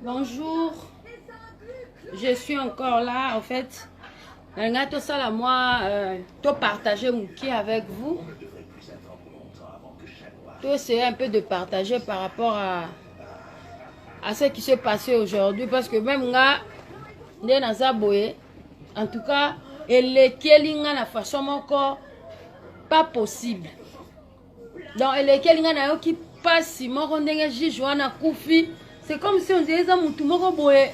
Bonjour, je suis encore là. En fait, tout ça là, moi, tout partager mon qui avec vous. Tout c'est un peu de partager par rapport à ce qui s'est passé aujourd'hui, parce que même là, en tout cas, elle est la façon encore pas possible. Donc elle est qui passe mon juge wana kufi. C'est comme si on dirait ça mutumo boye,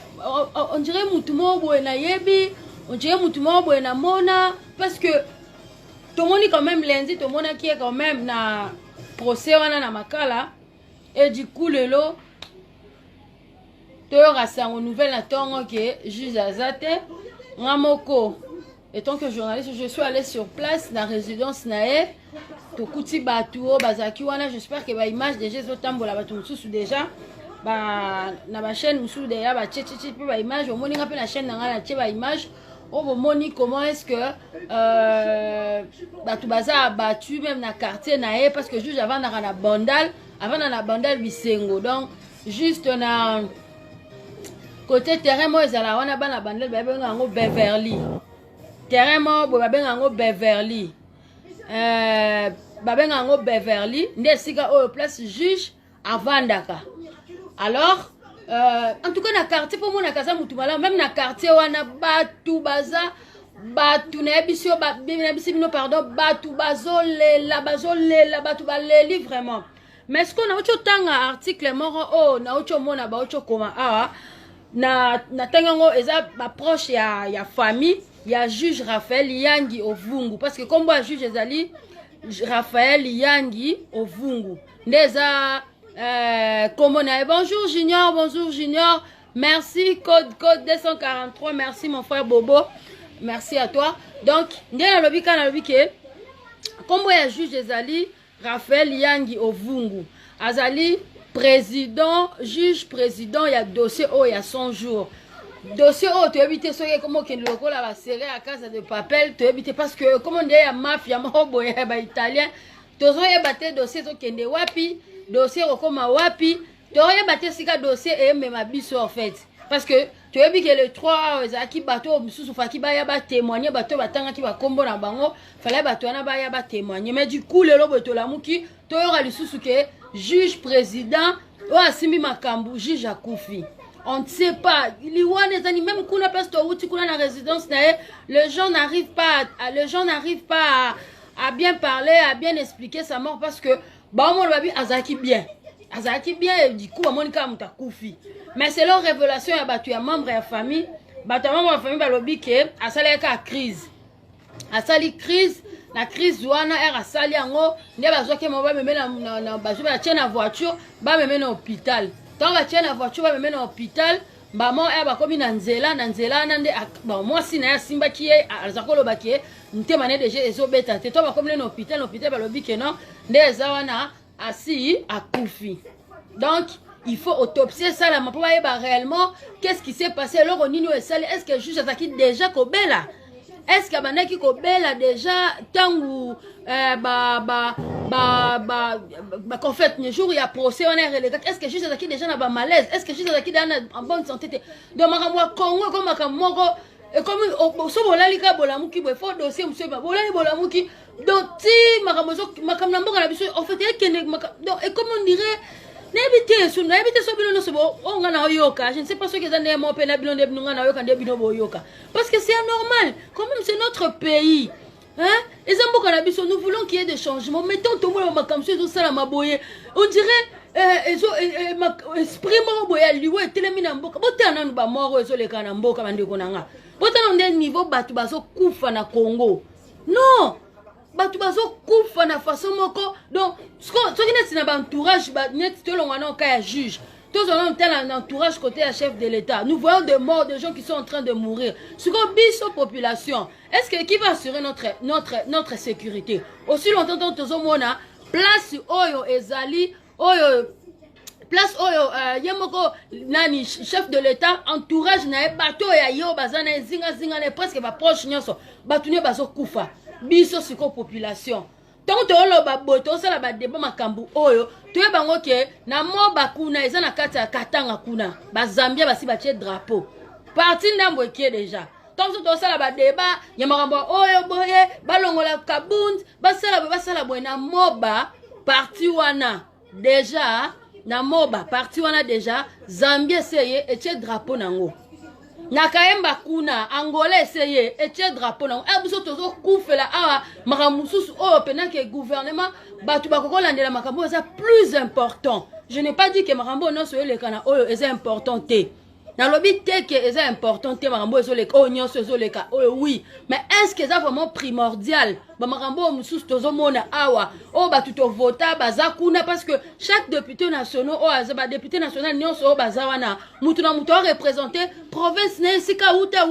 on dirait mutumo boye na yebi, on dirait mutumo boye na mona, parce que tout le monde est quand même lundi, tout le monde qui est quand même na procès wana na makala, et du coup le lot te rassemble nouvelle na tongo que juge azate ngamoko. Et tant que journaliste, je suis allée sur place dans la résidence nae, to kuti batuo bazaki wana, j'espère que ba image déjà zotambola batu mususu déjà. Na ba chaîne mususu déjà ba tchétchétché pe ba image au moni ngape na chaîne na ngana tché ba image o bo moni comment est-ce que batu baza abattu même na quartier nae, parce que juge avant na bandal, avant na bandal bisengo, donc juste na côté terrain mo ezala wana bana bandal ba benga ngo Beverly terrain mo bo ba benga ngo Beverly ba benga ngo Beverly nde sika o place juge avandaka. Alors en tout cas na quartier pour mon akaza mutumala, même na quartier wana batu baza batu na biso ba bino pardon batu bazolela batu baleli vraiment. Mais est-ce qu'on a autre tanga article moro oh na autre mona ba autre comment na tangango eza ba proche ya famille ya juge Raphaël Yangi Ovungu, parce que comme ba juge ezali Raphaël Yangi Ovungu ndeza comment on a bonjour Junior, merci code 243, merci mon frère Bobo, merci à toi. Donc ndena lobi kana lobi ke comme ya juge ezali Raphaël Yangi Ovungu azali président, juge président, il y a dossier il y a 100 jours. Dossier tu évites ce que comme que le la serré à casa de papel, tu évites parce que comme on dit ya mafia mobo ya ba italien, tozo ya baté dossier to kende wapi, dossier okoma wapi, to ya baté sika dossier et même biso en fait. Parce que tu as vu que le 3 ezaki bateau mususu faki ba ya ba témoigner bateau batanga ki ba kombo na bango, fallait bateau na ba ya ba témoigner. Mais du coup le lobo to la muki, to yora lisusu ke juge président ou asimi makambu juge akufi. On ne sait pas. Même kuna place to uti kuna na résidence na les gens n'arrivent pas à bien parler, à bien expliquer sa mort, parce que bah mon babi azaki bien du coup monika mutakufi. Mais c'est leur révélation ya batu ya membre ya famille, batu membre ya famille ba lobi ke asala ka crise. Asali crise, la crise wana era asali yango nde bazoke mo ba meme na bazo ba tient na voiture, ba meme na hôpital. Tant ba tient na voiture ba meme na hôpital, ba mo ba komi na nzela nande ba moi si na simba ki azakolo ba ki ntema ne déjà ezobeta te to ba komi na hôpital ba lobi ke non nde ezawana asi akufi. Donc il faut autopsier ça là pour voir réellement qu'est-ce qui s'est passé. Alors nino esali, est-ce que juge ataki déjà kobela, est-ce que banaki kobela déjà tangu qu'en fait le jour il y a procès on est relégué, est-ce que juge ataki déjà na ba malaise, est-ce que juge ataki en bonne santé donc makamwa Congo comme makamoko et comme so bolali ka bolamuki bo faut dossier monsieur ba bolali bolamuki donc ti makamna mboka na biso en fait donc et comme on dirait n'habite so bino no so on ngana yoka, je ne sais pas ce que ça n'est mon pena bino de ngana yoka de bino yoka, parce que c'est anormal quand même, c'est notre pays hein. Et zamboka na biso nous voulons qu'il y ait des changements, mettons tout le monde makamso zo sala maboye, on dirait esprit mo boya liwe telemina mboka botana no ba moro ezo leka na mboka bandeko nanga botana ndé niveau batu bazo kufa na Congo, non batu bazo kufa na façon moko. Donc ce qui n'est pas entourage ba net to longana ka ya juge tous on a un entourage côté à chef de l'État. Nous voyons des morts, des gens qui sont en train de mourir. Ce qu'on bise aux populations, est-ce que qui va assurer notre sécurité? Aussi longtemps que nous avons place oyo ezali oyo place oyo yemoko nani chef de l'État entourage na bateau ya yo bazana zinga presque ba proche nyonso batunye bazo kufa biso siko population. Donc toloba boto sala ba débat makambu oyo toye bango ke na moba kuna eza na kati ya Katanga kuna ba Zambia basi ba tie drapeau parti ndambo ekie déjà. Donc to sala ba débat ya makambo oyo boye balongola kabund basala boye na moba parti wana déjà na moba parti wana déjà Zambia seye etie drapeau nango. Na Kayemba kuna Angola essayé etie drapeau nango biso tozo kufela awa makamususu oyo pena ke gouvernement batu bakokola ndela makambo ça plus important. Je n'ai pas dit que makambo non so le kana oyo est important te. Na lobi te que est important te makambo so le oyo nyonso so le ka oyo oui, mais est-ce que c'est vraiment primordial? Ba makambo mususu tozo mona awa o batu to vota baza kuna parce que chaque député national o azaba député national nyonso o baza wana mutu na mutu représenter province na sika uta.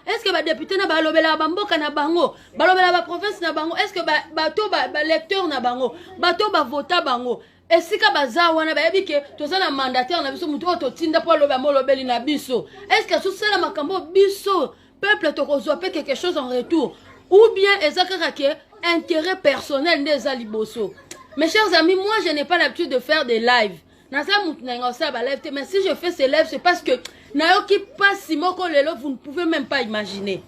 Est-ce que ba député na balobela ba mboka na bango balobela ba province na bango? Est-ce que bato ba lecteur na bango bato ba vota bango? Et si ka baza wana ba yebi ke toza na mandataire na biso mutu to tinda po loba mo lobeli na biso? Est-ce que sous la makambo biso peuple to kozwa pe quelque chose en retour? Ou bien ezakaka ke intérêt personnel des aliboso? Mes chers amis, moi je n'ai pas l'habitude de faire des lives. Mais si je fais ces lives, c'est parce que nayoki pas si moko lelo, vous ne pouvez même pas imaginer.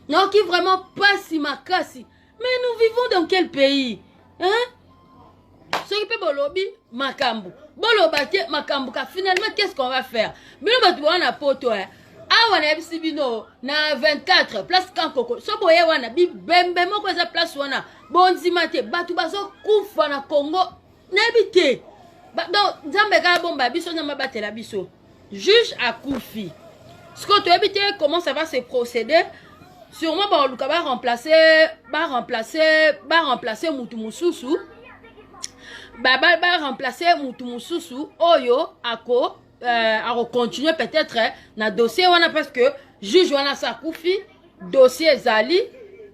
Nayoki vraiment pas si makasi. Mais nous vivons dans quel pays? Hein? Ce qui peut bolobi makambu. Bolobate makambu ka finalement qu'est-ce qu'on va faire? Bino batu wana poto awa na ebisibino na 24 place Kankoko. So boye wana bi bembe moko eza place wana. Bonzima te batu bazo kufa na Congo na ebite. Donc Nzambe ka bomba biso na mabatela biso. Juge à Koufi. Ce que tu habité comment ça va se procéder? Sûrement ba luka ba remplacer mutu mususu. Ba remplacer mutu mususu oyo ako continuer peut-être na dossier wana parce que juge wana sa Koufi dossier zali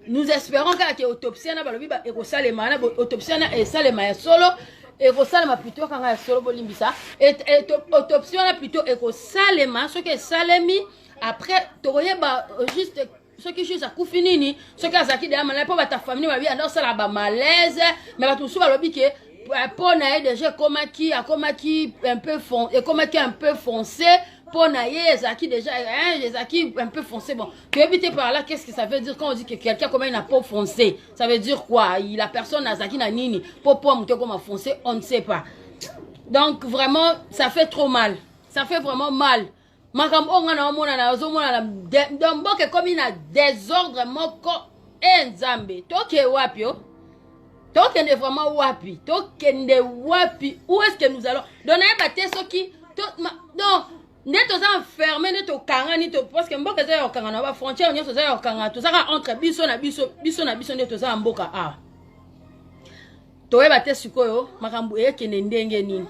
nous espérons que autopsie na balobi ba ekosalema na autopsie na esalema ya solo ekosalema plutôt kanga ya solo bolimbisa et autopsie wana plutôt ekosalema ce que salemi après toyeba juste ce qui juste à Koufi nini ce qui azaki de amana po ba ta famille ba bi alors ça la ba malaise mais ba tout so balobi ke pour naïe déjà comme qui un peu foncé pour naïe zaki déjà zaki un peu foncé bon tu éviter par là qu'est-ce que ça veut dire quand on dit que quelqu'un comme il n'a pas foncé ça veut dire quoi la personne a zaki na nini pour monter comme foncé on ne sait pas donc vraiment ça fait trop mal ça fait vraiment mal makam ongana omona na ozomona na mboke comme il a désordre moko enzambe toke wapio tokende vraiment wapi tokende wapi où est-ce que nous allons donner baté soki non neto za enfermé neto kanga ni to parce que mboka za yokanga na ba frontière nyoso za yokanga to za entre biso na biso neto za mboka to baté sikoyo makambu ekende ndenge nini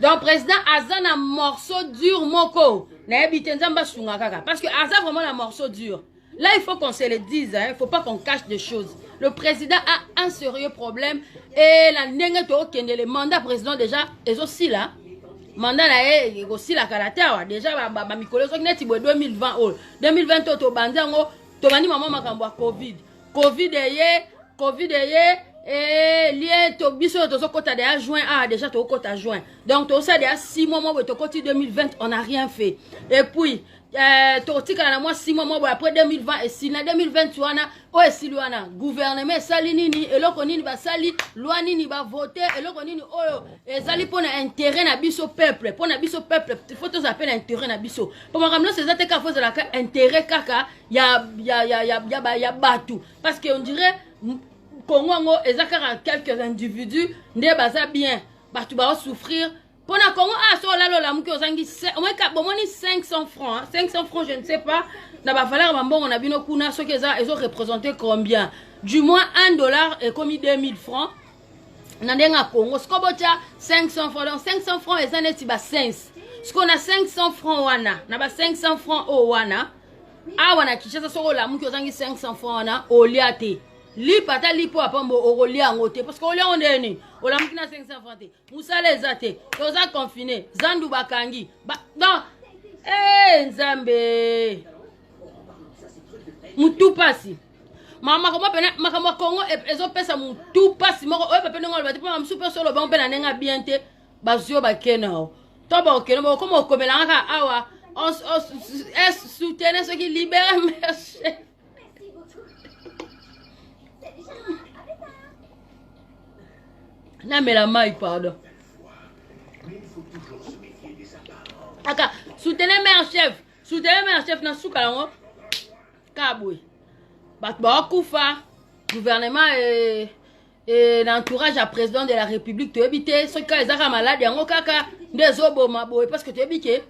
donc président azana morceau dur moko na ebite nzamba sunga kaka parce que aza vraiment la morceau dur. Là, il faut qu'on se le dise, hein. Il ne faut pas qu'on cache des choses. Le président a un sérieux problème. Et la le mandat président déjà, est aussi là. Mandat là, est aussi là, déjà, ma collègue, 2020, 2020, Tomani maman makambwa Covid. Covid et lié to biso to kota de juin déjà to kota juin. Donc to ça déjà 6 mois moi to koti 2020 on n'a rien fait. Et puis totika na moi 6 mois après 2020 et si na 2021 o esiluana gouvernement sali nini eloko nini ba sali loi nini ba voter eloko nini oyo ezali pona intérêt na biso peuple pona biso peuple faut to appelle intérêt na biso pour makamno c'est ça te ka faut la intérêt kaka ya batu parce que on dirait Congo ezakara quelques individus nde baza bien batu ba souffrir pour na Congo so la la muki ozangi au moins ka bomoni 500 francs 500 francs je ne sais pas na ba valeur bambongo na bino kuna so keza ezo représenter combien du moins $1 et comme 2000 francs Nandenga Congo, ce qu'on a 500 francs, donc 500 francs et ça n'est pas 5. Ce qu'on a 500 francs wana, n'a pas 500 francs au wana. Ah wana Kinshasa soko la muki ozangi 500 francs wana oliate. Li pata li po apambo olia ngote parce que olia ondeni. Ola muki na 500 francs te. Musale ezate. Toza confiné, zandu bakangi. Non. Nzambe. Mutu pasi. Mama koma pena makama Congo ezo pesa mutu pasi moko oyo pena ngolo bati pa super solo ba pena nenga biente bazio ba kena to ba okena ba komo okomela ka awa on soutenir ceux qui libèrent marché. Na mela mai pardon. Aka soutenir mère chef na suka lango kabwe. Bah, Koufa, gouvernement et l'entourage à président de la République, tu habites, ceux qui sont malades, ils ont kaka des oboma boy parce que tu habites.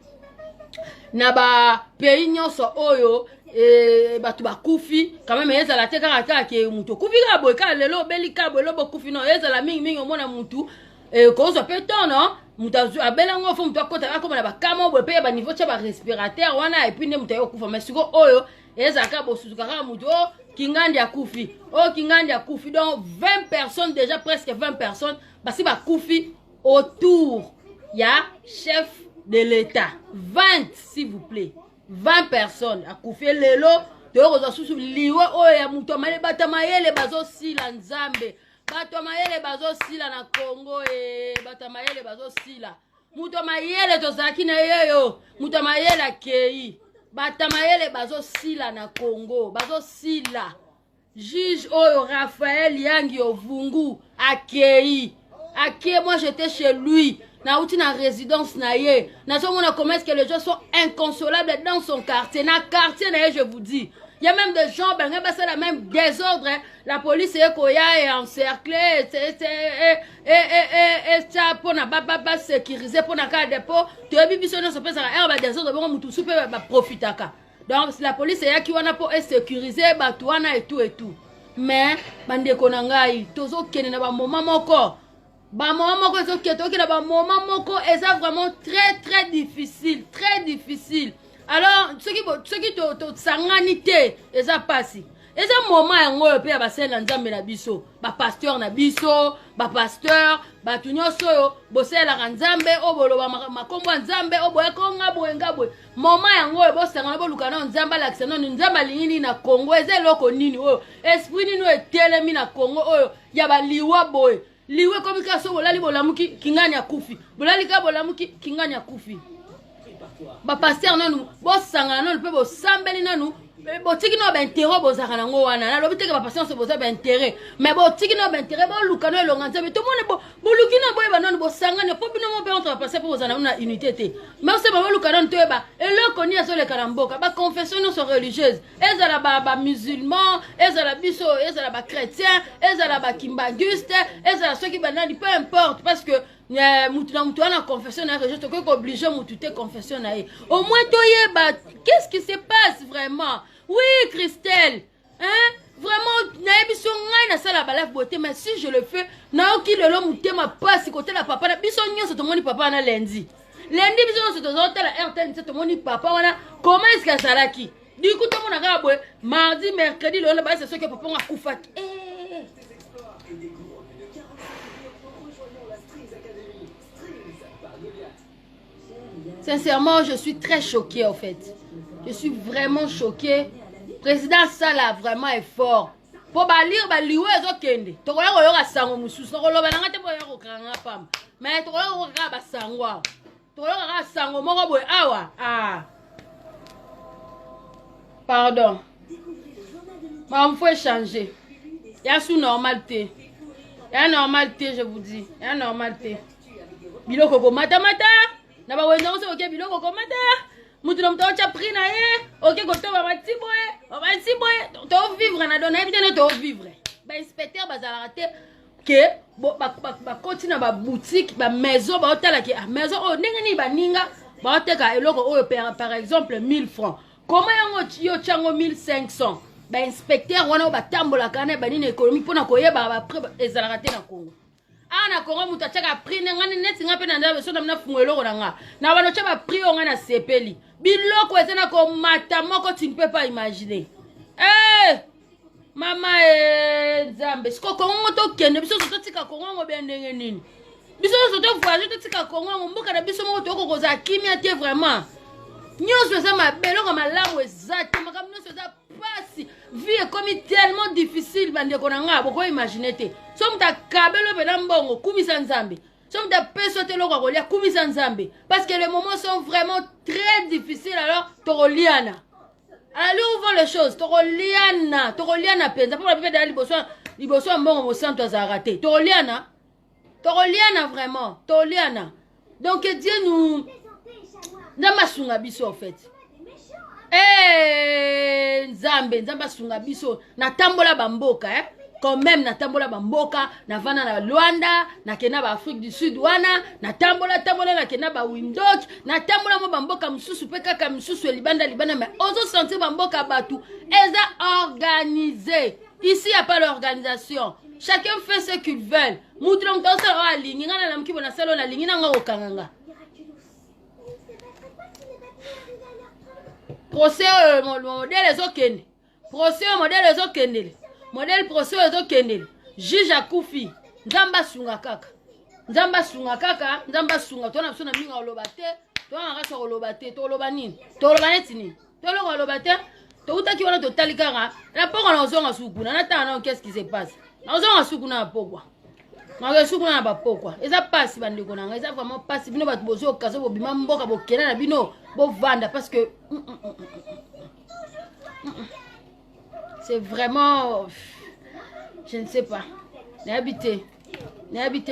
Na ba pays nyonso oyo et ba tu ba kufi quand même eza la teka kaka ke mutu kufi ka boy ka lelo beli ka boy lobo kufi no eza la mingi omona mutu et cause peton non mutu abela ngo fo mutu akota akoma na ba kama boy pe ba niveau cha ba respirateur wana et puis ne mutu yokufa mais siko oyo ezaka bosuzuka kaka mutu o kingandi ya kufi o kingandi ya kufi donc 20 personnes déjà presque 20 personnes basi ba kufi autour ya chef de l'État 20 s'il vous plaît 20 personnes a kufi lelo toko susu liwe o ya mutu male batamayele bazo sila nzambe batamayele bazo sila na Congo batamayele bazo sila mutu mayele tozaki na yeyo mutu mayele akei batamayele bazo sila na Congo bazo sila juge oyo Raphaël Yangi Ovungu akei moi j'étais chez lui na outi na résidence na ye na so mona comment est-ce que les gens sont inconsolables dans son quartier na quartier na ye je vous dis il y a même des gens ben c'est la même désordre la police est koya et encerclée et ça pour na ba sécuriser pour na cas dépôt tu as biso no se pesa ba désordre bon mutu super ba profitaka donc la police est qui wana pour sécuriser ba tuana et tout mais bande konangai tozo kene na ba moment moko ba moment moko zo keto ki na ba moment moko est vraiment très difficile alors ce qui to sanganité eza pasi eza moment yango pe ya basela nzambe na biso ba pasteur na biso ba pasteur ba tunyoso yo bosela nzambe oboloba makombo nzambe oboya konga boyenga boy moment yango bo sangana bo lukana nzamba la kisano nzamba lingini na Congo eza loko nini oyo esprit nini etelemi na Congo oyo ya ba liwa boy liwe komika so bolali bolamuki kingani ya kufi bolali ka bolamuki kingani ya kufi ba pasteur nanu bo sangana nanu pe bo sambeli nanu botiki no ba intérêt bozaka nango wana na lobi teke ba pasteur se boza ba intérêt mais botiki no ba intérêt bo lukano elonga nzambe to mone bo lukina boye ba nanu bo sangana po bino mo be entre passer pour bozana na unité te mais se ba lukano to eba eloko ni aso le karamboka ba confession no so religieuse ezala ba musulman ezala biso ezala ba chrétien ezala ba kimbanguiste ezala ceux qui banani peu importe parce que mutu wana confession na religieuse to ko obligé mutu te confession na ye au moins toyeba qu'est-ce qui se passe vraiment. Oui, Christelle, hein? Vraiment, naebiso ngai na sala balaf beauté, mais si je le fais, na oki lelo mutema passe côté la papa na biso nyonso to moni papa na lundi. Lundi biso nyonso to zota la RTL to moni papa wana comment est-ce que ça qui? Du coup to mona ka boy, mardi, mercredi lelo ba c'est ce que papa nga kufa. Sincèrement, je suis très choquée en fait. Je suis vraiment choquée. Président Sala vraiment est fort. Pour lire ba liwe ezokende. Tokoya koyoka sango mususu koloba na ngate boya ko kranga pam. Mais tokoya ko ka ba sangwa. Tokoya ka sango moko boy awa. Pardon. Mais faut changer. Il y a sous normalité. Il y a normalité je vous dis. Il y a normalité. Biloko ko mata. Na ba wenda so ke biloko ko mata. Mutu na mto cha prix na ye OK goto ba tiboye to vivre na dona ebitene to vivre ba inspecteur bazala te ke ba continue ba boutique ba maison ba hôtel ki maison o ndenge ba ninga ba hôtel eloko oyo par exemple 1000 francs comment yango yo chango 1500 ba inspecteur wana ba tambola kana ba nini économique pona koyeba ba prix ezala te na Congo ana Congo muta chaka prix ngani neti ngape na ndabe so na mna fungwelo nga na bano chaba prix onga na sepeli biloko ezana ko mata moko tu ne peux pas imaginer mama Nzambe siko Congo to kende biso so tika Congo ngo bendenge nini biso so to voyage to tika Congo ngo mboka na biso mo to ko za kimia te vraiment nyonso za mabelo ko malamu ezate makambo nyonso za pasi vie est comme tellement difficile bande ko nga boko imaginer te so mta kabelo bena mbongo kumisa Nzambe so mta peso te loko kolia kumisa Nzambe parce que les moments sont vraiment très difficiles alors tokoliana. Alors ouvrons les choses. Tokoliana penza pour la pépé d'aller liboso mbongo mo santo azarate. Tokoliana vraiment. Tokoliana. Donc Dieu nous Nzamba sunga biso en fait. Nzamba sunga biso na tambola bamboka quand même na tambola bamboka na vana na Luanda na kena ba Afrique du Sud wana na tambola na kena ba Windhoek na tambola mo bamboka mususu pe kaka mususu libanda mais ozo sentir bamboka batu eza organisé. Ici y a pas l'organisation. Chacun fait ce qu'il veut. Moutron tosa wa lingi ngana na mkibo na salo na lingi na ngo kanganga. Procès modèle ezokende. Procès modèle ezokende. Modèle procès ezokende. Juge akufi. Nzamba sunga kaka. Nzamba sunga tona biso na minga olobate. Tona ngasa olobate, to loba nini? To loba netini. To loba olobate. To utaki wana to talikanga. Na poko na ozonga sukuna. Na tana qu'est-ce qui se passe? Na ozonga sukuna na pokwa. Na sukuna na ba pokwa. Eza passe bandeko nanga. Eza vraiment passe bino batu bozo kaso bo bima mboka bo kena na bino bo vanda parce que c'est vraiment je ne sais pas. N'habité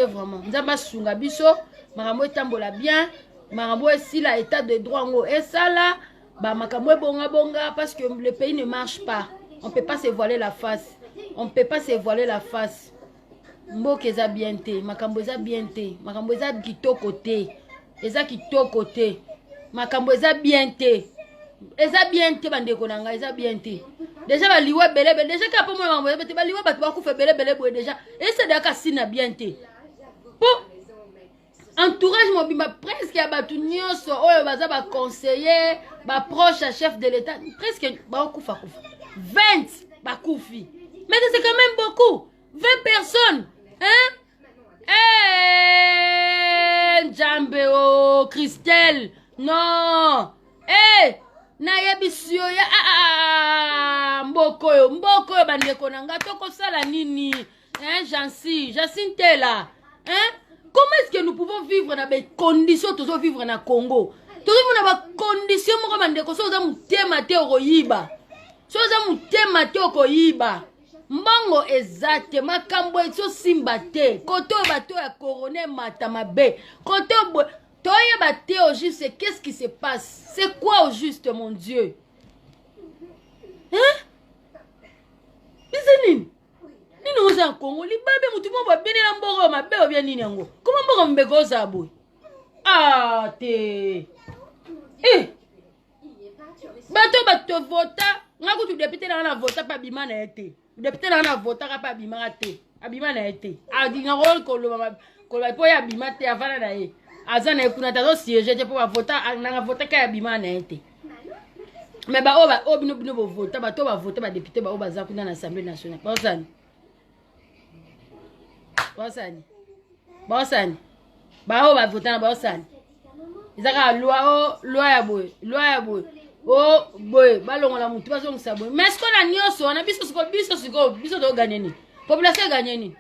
vraiment. Nzamba sunga biso, makambo etambola bien, makambo esila état de droit ngo esala, ba makambo bonga parce que le pays ne marche pas. On peut pas se voiler la face. Mboka eza bien te, makambo eza bien te, makambo eza kitoko te. Eza kitoko te. Makambo eza bien te. Eza bien te bandeko nanga, eza bien te. Déjà baliwa belebe, déjà ka po mo mambo te baliwa batu ba kufa belebe boye déjà. Et c'est daka sina bien te. Po entourage mobimba presque ya batu nyonso oyo baza ba conseiller, ba proche à chef de l'état, presque ba kufa. 20 ba kufi. Mais c'est quand même beaucoup. 20 personnes, hein? Nzambe o Christelle. Non. Na yebisio ya mboko yo bandeko nanga toko sala nini Jacinthe là comment est-ce que nous pouvons vivre dans des conditions toujours vivre na Congo toujours na ba conditions moko bandeko so za mutema te okoyiba mbongo ezate makambo ezo simba te koto bato ya corona mata mabe koto Toye bate au juste, qu'est-ce qui se passe? C'est quoi au juste, mon Dieu? Hein? Nini nous en Congo, li babe mutumo ba bene la mboro ma be bien nini yango. Comment mboro mbeko za boy? Ah te. Bato vota, ngako tu député na vota pa bima na été. Député na vota pa bima te. Abima na été. A di ngaro ko lo po ya bima te avana na ye. Azana ekuna tazo siège pour voter na voter ka bima na été. Mais ba bino bo voter ba to ba voter ba député ba baza kuna na Assemblée nationale. Bosani. Ba voter na bosani. Izaka loi ya boy. Boy, balongola mutu bazongisa boy. Mais ce qu'on a nyonso na biso do gagner ni. Population gagner ni.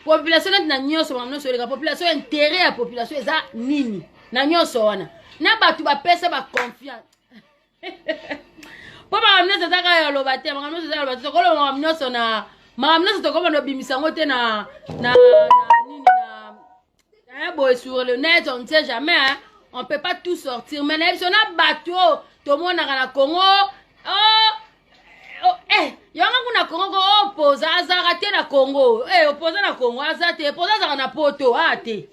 Population na nyonso bamno la population intérêt à population eza nini na nyonso wana na batu ba pesa ba confiance po ba mno za ka ya lobate ba mno za lobate ko lo ba mno so na ma mno so ko ba no bimisango te na nini na boy sur le net on ne sait jamais hein? On peut pas tout sortir mais na na batu to mona na Congo yanga kuna Congo opposa azarate na Congo opposa na Congo azate opposa za na poto ate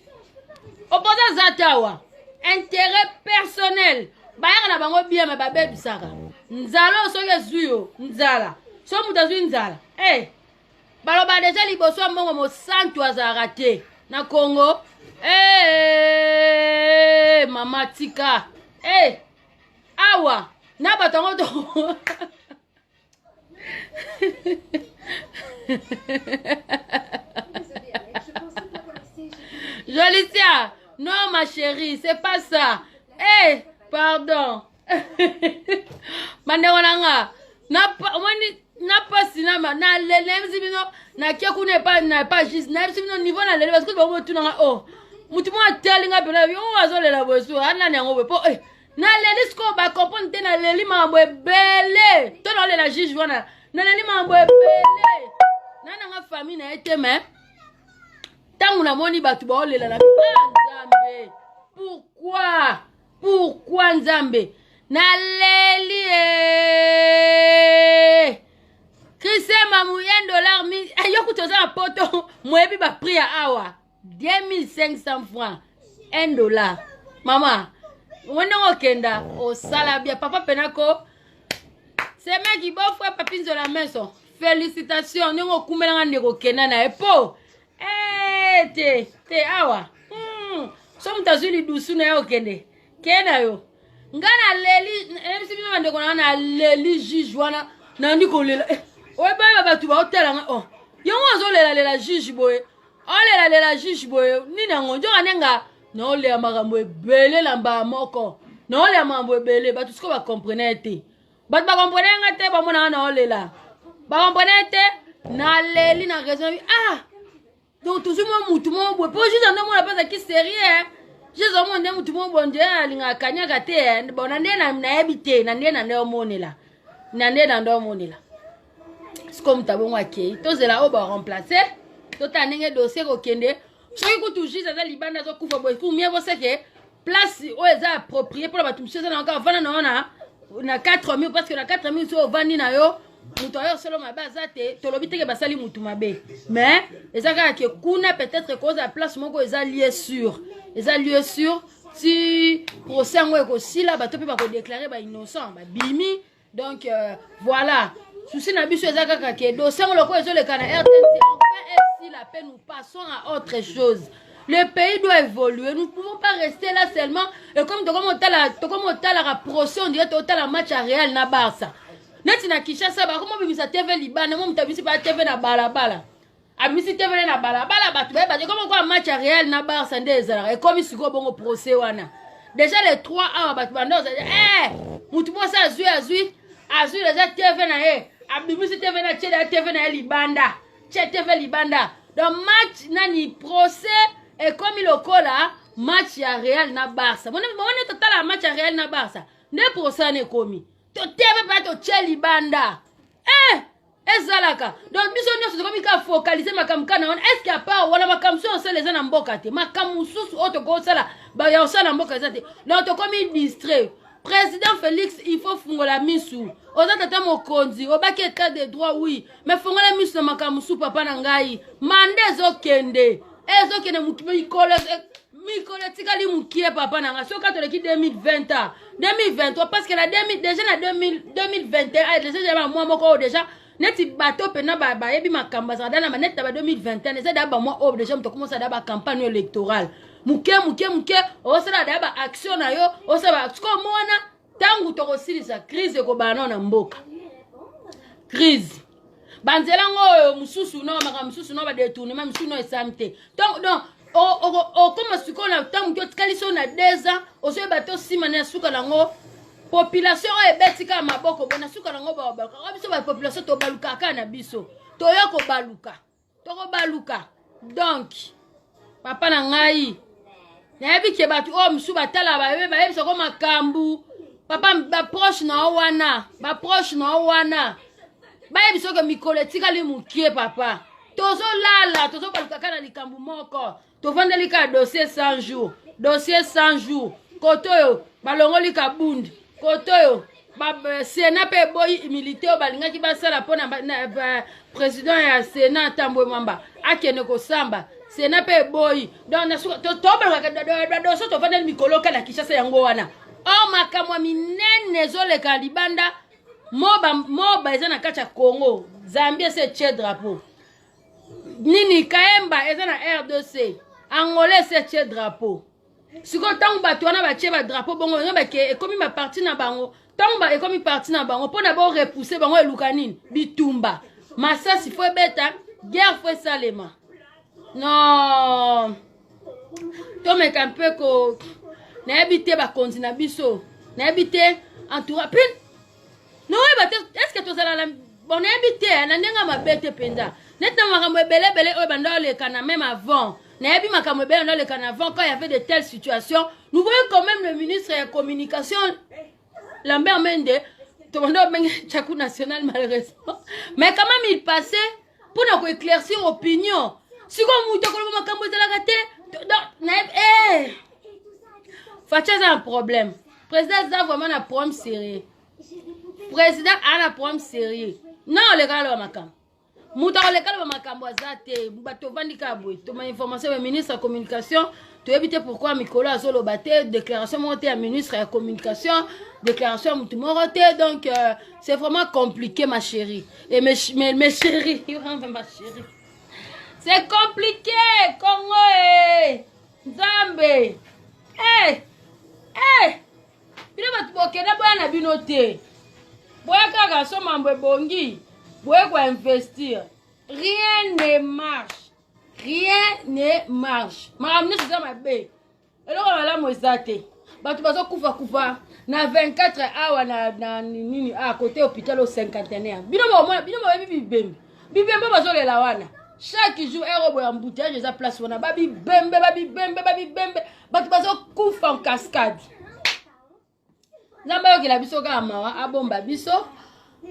opposa zatawa intérêt personnel bayanga na bango bien mais babe bisaka nzala so yezuyo nzala so mutazwi nzala baloba déjà liboso mbongo mo santu azarate na Congo. Mama tika. Awa. Na batango to. Jolicia. Non ma chérie, c'est pas ça. Pardon. Mandewananga. Na pas sinama na lele mzibino na kiaku ne pas juste na mzibino niveau na lele parce que bon tout na mutu mo telinga bena yo azolela bosu ana nyango be po na lele sko ba comprendre te na lele mambo ebele to na lela juge wana na lele mambo ebele na nga famille na ete mais tangu na moni batu ba olela na Nzambe pourquoi Nzambe na leli Chrisema mouyen dollar mi ayoko toza na poto moyebi ba prix ya awa 2500 francs $1 mama wona okenda o sala bien papa penako c'est mec qui bon frère papine de la maison félicitations ngo kumela ndeko kenda na epo te awa so mtazuli dusu na yo kende kena yo ngana leli msibino bandeko na leli juge wana na ndiko lela ba batu ba hotela nga yongo azolela lela juge boye lela juge boye nina ngonjo anenga na ole ya makambo ebele lamba moko na ole ya makambo ebele batu siko ba comprendre te batu ba comprendre nga te ba mona na olela ba comprendre te na leli na raison donc toujours moi mutu mo boye po juste ndo mona pesa ki sérieux Jésus mo ndé mutu mo bonje alinga kanyaka te bona ndé na ebite na ndé na ndo monela na ndé na ndo monela comme tabon wake tozela o ba remplacer totanenge dossier ko kende soki kutu juge za libanda zo kufa boy ku mieux c'est que place o eza approprié pour la batumsi ça na encore vana na 4000 parce que na 4000 so vandi na yo muto yo solo mabaza te tolobi te ke basali mutu mabe mais ezaka ke kuna peut-être cause à place moko eza lié sûr si procès ngo ko sila bato pe ba ko déclarer ba innocent ba bimi donc voilà souci na biso ezaka ka ke do sango loko ezo le kana RTNC enfin si la paix nous passons à autre chose. Le pays doit évoluer, nous ne pouvons pas rester là seulement et comme to la procès on dirait total la match à Real na Barça. Neti na Kinshasa ba comment bimisa TV Liban mo mutabisi ba TV na balabala. Abimisi TV na balabala batu ba comment quoi match à Real na Barça ndezala et comme siko bongo procès wana. Déjà les 3 ans batu bando mutu mo sa azui les TV na abimisi TV na TV na libanda. TV libanda. Donc match nani procès et comme il okola match ya Real na Barça. Bon total match ya Real na Barça. Ne procès ne komi. To TV pas to libanda. Ezalaka. Donc biso nyonso comme ka focaliser makamka na est-ce qu'il y a pas wala makamso on se les na mboka te. Makamususu auto ko sala ba ya osala mboka zate. Donc to comme il distrait. Président Félix, il faut fungola misu. Oza tata mokonzi, obaki état de droit oui, mais fungola misu na makamusu papa na ngai. Mande ezokende. Ezokende mikolo tikali mukie papa na ngai. Soka toleki 2020 2023 parce que la déjà na 2021 déjà ba moi moko déjà neti bato pena ba yebi makamba za dana maneta ba 2021 eza da ba moi déjà mto commencer da ba campagne électorale. Muke osala da ba action na yo osala action mona tangu tokosilisa crise ko bana na mboka crise banzela ngo mususu no maka mususu no ba détournement mususu no esamte donc comme siko na tangu to tikaliso na 2 ans oso bato sima na suka nango population ebetika maboko bona suka nango ba biso ba population to baluka kana biso to yoko baluka donc papa na ngai nayebi ke batu musu batala ba yebi soko makambu papa ba proche na wana ba yebi soko mikolo tikali mukie papa tozo baluka kana likambu moko to vandeli ka dossier 100 jours kotoyo balongoli ka bundi kotoyo ba Sénat pe boy militaire balingaki basala pona président ya Sénat tambwe mamba akene ko samba Sénat pe boy donc na to ba do so to vandeli mikolo kana Kinshasa yango wana makamwa minene zoleka libanda moba eza na kacha Congo Zambie c'est che drapeau nini Kaemba eza na RDC Angolais c'est drapeau. Si quand on bat on a battu le drapeau bon on a que comme il m'a parti na bango tomba et comme il parti na bango pour d'abord repousser bango et lukanine bitumba massa si faut beta guerre faut salema non to me un peu ko na habité ba kontina biso na habité entourage pin non est-ce que tu as la bon habité na ndenga mabete penda net na makambo belé o banda le kana même avant. Avant, quand il y avait de telles situations, nous voyons quand même le ministre de la Communication, Lambert Mende, Tchakou National malheureusement, mais quand même il passait pour nous éclaircir l'opinion. Si vous avez un problème. Le président a vraiment un problème sérieux. Le président a un problème sérieux. Non, les gars, Moutaro le calme makambo azate bato vandika boy to ma information le ministre de la communication tu éviter pourquoi Mikolo azolo baté déclaration montée à ministre de la communication déclaration mutumoroté donc c'est vraiment compliqué ma chérie et mes chéris ma chérie c'est compliqué Congo Nzambe bino bato bokena bana bino te boya kaka so mambo bongi. Pour investir, rien ne marche. Rien ne marche. Ma ramener c'est ça ma bé. Alors on va la moisate. Bah tu vas kufa na 24 heures na nini à côté hôpital au 51. Bino bibembe. Bibembe bazo le lawana. Chaque jour aérobo en bouteille les place on a babi bembe. Bah tu vas kufa en cascade. Namba yo ki la biso ka mawa abomba biso.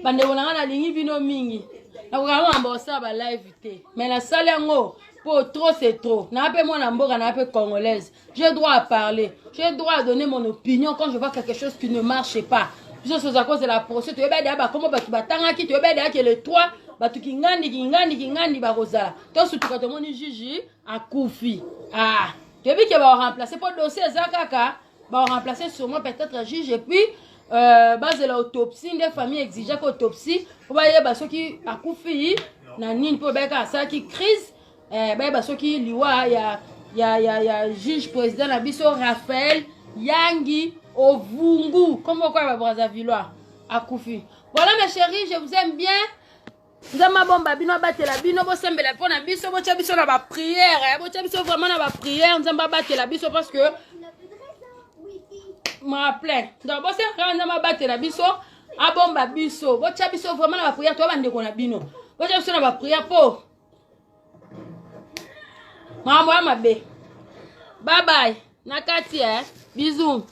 Bande wona na lingi bino mingi na kokama ambosa ba live te mais la salle ngo pour trop c'est trop na pe moi na mboka na pe congolaise j'ai droit à parler j'ai droit à donner mon opinion quand je vois quelque chose qui ne marche pas puisque c'est à cause de la procès tu eba ba comment ba batanga ki tu eba que le 3 ba tu kingandi ba rozala to sutuka to moni jiji akufi tu eba que ba remplacer pour dossier zakaka ba remplacer sûrement peut-être juge et puis base de l'autopsie des familles exigeaient qu'autopsie pour bailler ceux qui a couffé na nini pour bailler ça qui crise bailler ceux qui liwa ya juge président na biso Raphaël Yangi Ovungu comme quoi ba Brazzavillois a couffé. Voilà mes chéris, je vous aime bien. Nzama bomba bino batela bino bo sembela pona biso bo biso na ba prière bo biso vraiment na ba prière nzamba batela biso parce que ma plein donc bo se randa ma batela biso abomba biso bo biso vraiment na ba prière to bande ko na bino bo biso na ba prière po mama mabe bye bye nakati bisous.